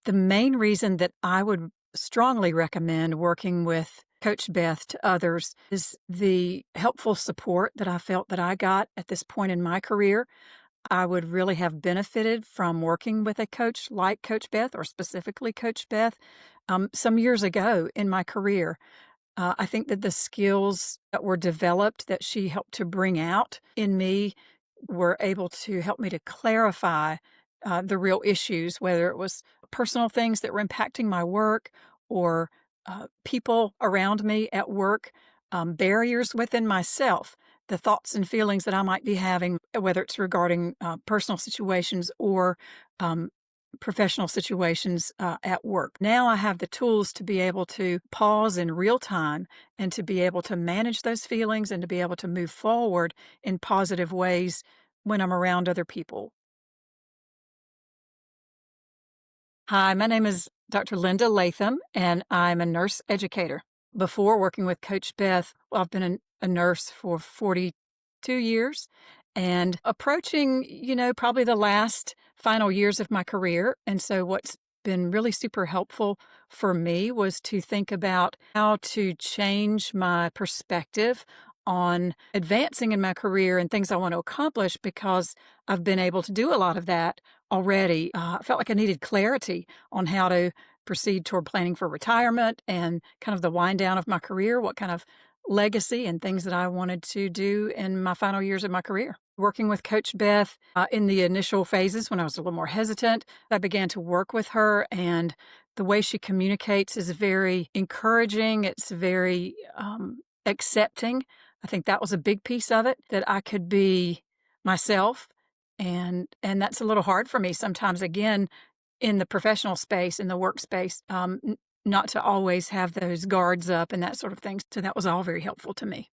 The main reason that I would strongly recommend working with Coach Beth to others is the helpful support that I felt that I got at this point in my career. I would really have benefited from working with a coach like Coach Beth, or specifically Coach Beth, some years ago in my career. I think that the skills that were developed that she helped to bring out in me were able to help me to clarify the real issues, whether it was personal things that were impacting my work or people around me at work, barriers within myself, the thoughts and feelings that I might be having, whether it's regarding personal situations or um, professional situations at work. Now I have the tools to be able to pause in real time and to be able to manage those feelings and to be able to move forward in positive ways when I'm around other people. Hi, my name is Dr. Linda Latham, and I'm a nurse educator. Before working with Coach Beth, well, I've been a nurse for 42 years and approaching, probably the last final years of my career. And so, what's been really super helpful for me was to think about how to change my perspective on advancing in my career and things I want to accomplish because I've been able to do a lot of that already. I felt like I needed clarity on how to proceed toward planning for retirement and kind of the wind down of my career, what kind of legacy and things that I wanted to do in my final years of my career. Working with Coach Beth in the initial phases when I was a little more hesitant, I began to work with her, and the way she communicates is very encouraging. It's very accepting. I think that was a big piece of it, that I could be myself, and that's a little hard for me sometimes, again, in the professional space, in the workspace, not to always have those guards up and that sort of thing. So that was all very helpful to me.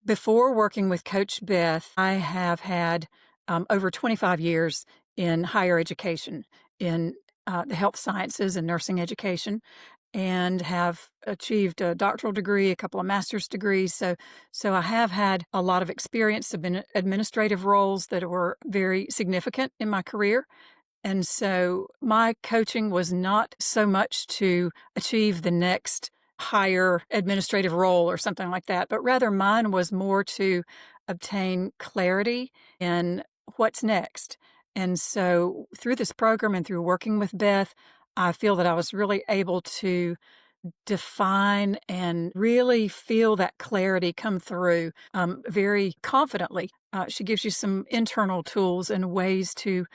Before working with Coach Beth, I have had over 25 years in higher education, in the health sciences and nursing education, and have achieved a doctoral degree, a couple of master's degrees. So I have had a lot of experience in administrative roles that were very significant in my career. And so my coaching was not so much to achieve the next higher administrative role or something like that, but rather mine was more to obtain clarity in what's next. And so through this program and through working with Beth, I feel that I was really able to define and really feel that clarity come through very confidently. She gives you some internal tools and ways to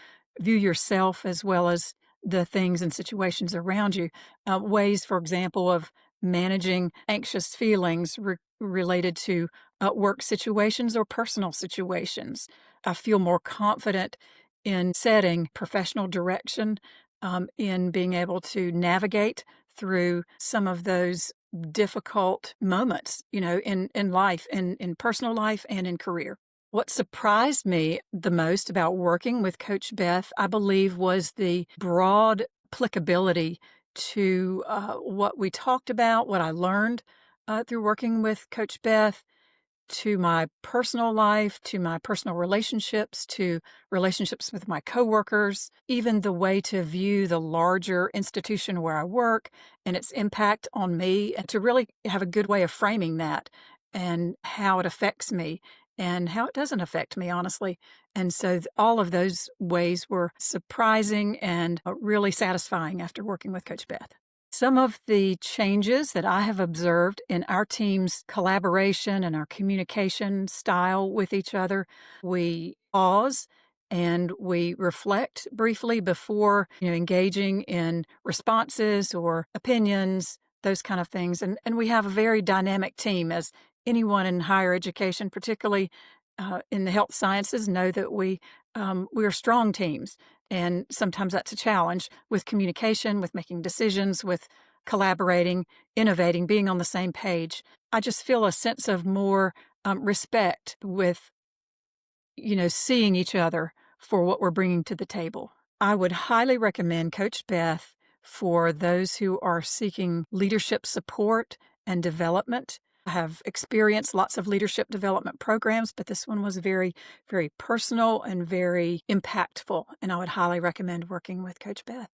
view yourself as well as the things and situations around you. Ways, for example, of managing anxious feelings related to work situations or personal situations. I feel more confident in setting professional direction, in being able to navigate through some of those difficult moments, in life, in personal life and in career. What surprised me the most about working with Coach Beth, I believe, was the broad applicability to what we talked about, what I learned through working with Coach Beth, to my personal life, to my personal relationships, to relationships with my coworkers, even the way to view the larger institution where I work and its impact on me, and to really have a good way of framing that and how it affects me and how it doesn't affect me, honestly. And so all of those ways were surprising and really satisfying after working with Coach Beth. Some of the changes that I have observed in our team's collaboration and our communication style with each other, we pause and we reflect briefly before, engaging in responses or opinions, those kind of things. And we have a very dynamic team, as anyone in higher education, particularly in the health sciences, know that we are strong teams. And sometimes that's a challenge with communication, with making decisions, with collaborating, innovating, being on the same page. I just feel a sense of more respect with, seeing each other for what we're bringing to the table. I would highly recommend Coach Beth for those who are seeking leadership support and development. I have experienced lots of leadership development programs, but this one was very, very personal and very impactful. And I would highly recommend working with Coach Beth.